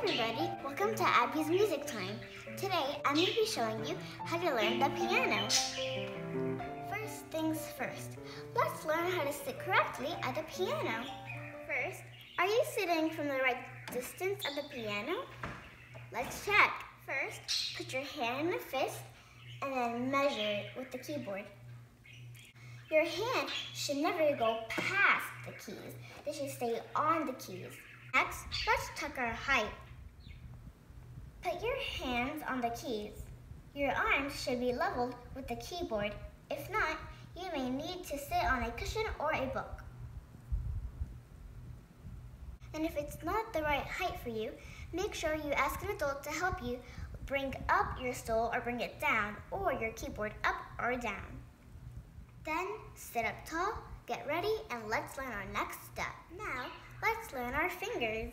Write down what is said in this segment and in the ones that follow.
everybody, welcome to Abby's Music Time. Today I'm going to be showing you how to learn the piano. First things first, let's learn how to sit correctly at the piano. First, are you sitting from the right distance at the piano? Let's check. First, put your hand in a fist and then measure it with the keyboard. Your hand should never go past the keys. They should stay on the keys. Next, let's check our height. Put your hands on the keys. Your arms should be leveled with the keyboard. If not, you may need to sit on a cushion or a book. And if it's not the right height for you, make sure you ask an adult to help you bring up your stool or bring it down, or your keyboard up or down. Then sit up tall, get ready, and let's learn our next step. Now, let's learn our fingers.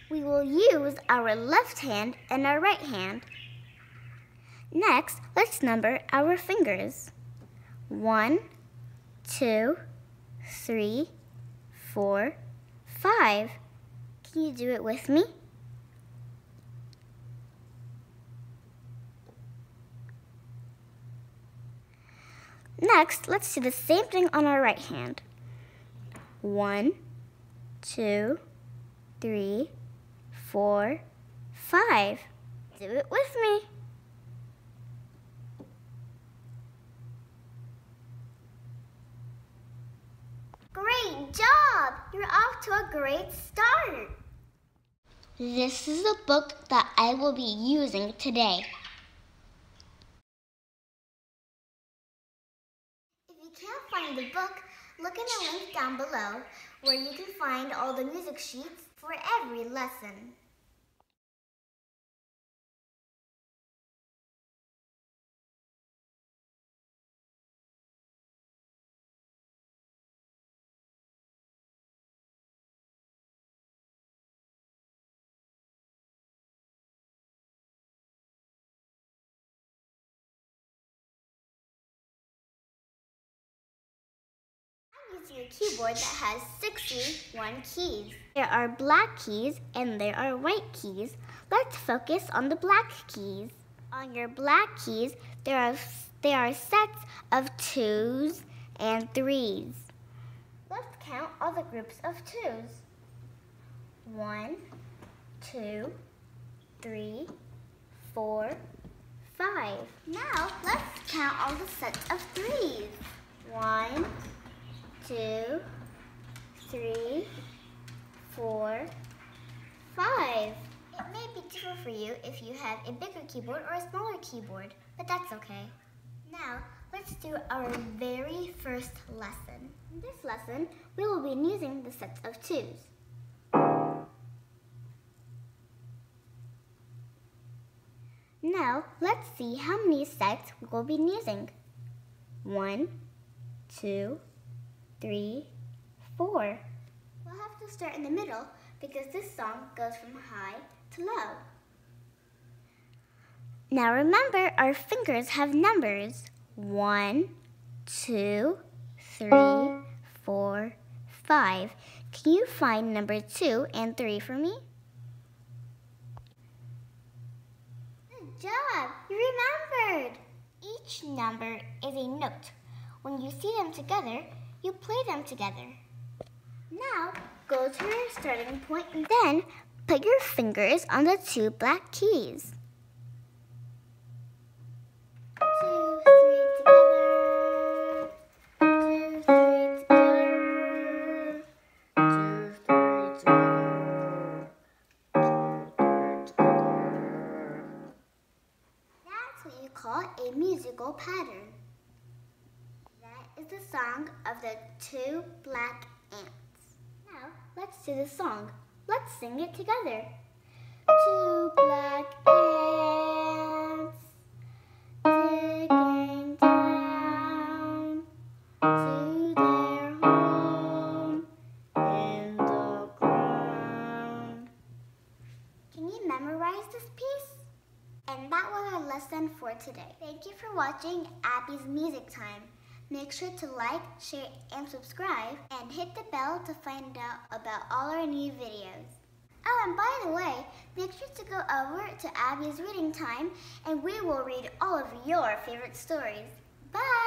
We will use our left hand and our right hand. Next, let's number our fingers. 1, 2, 3, 4, 5. Can you do it with me? Next, let's do the same thing on our right hand. 1, 2, 3, 4, 5. Do it with me. Great job! You're off to a great start. This is the book that I will be using today. If you can't find the book, look in the link down below where you can find all the music sheets for every lesson. Using a keyboard that has 61 keys. There are black keys and there are white keys. Let's focus on the black keys. On your black keys, there are sets of 2s and 3s. Let's count all the groups of 2s. 1, 2, 3, 4, 5. Now let's count all the sets of 3s. 1, 2, 3, 4, 5. It may be different for you if you have a bigger keyboard or a smaller keyboard, but that's okay. Now, let's do our very first lesson. In this lesson, we will be using the sets of 2s. Now, let's see how many sets we will be using. 1, 2, 3, 4. We'll have to start in the middle because this song goes from high to low. Now remember, our fingers have numbers. 1, 2, 3, 4, 5. Can you find number 2 and 3 for me? Good job! You remembered! Each number is a note. When you see them together, you play them together. Now, go to your starting point and then put your fingers on the 2 black keys. 2, 3 together. 2, 3 together. 2, 3 together. 2, 3 together. That's what you call a musical pattern. Is the song of the 2 black ants. Now, let's do the song. Let's sing it together. 2 black ants digging down to their home in the ground. Can you memorize this piece? And that was our lesson for today. Thank you for watching Abby's Music Time. Make sure to like, share, and subscribe, and hit the bell to find out about all our new videos. Oh, and by the way, make sure to go over to Abby's reading time, and we will read all of your favorite stories. Bye!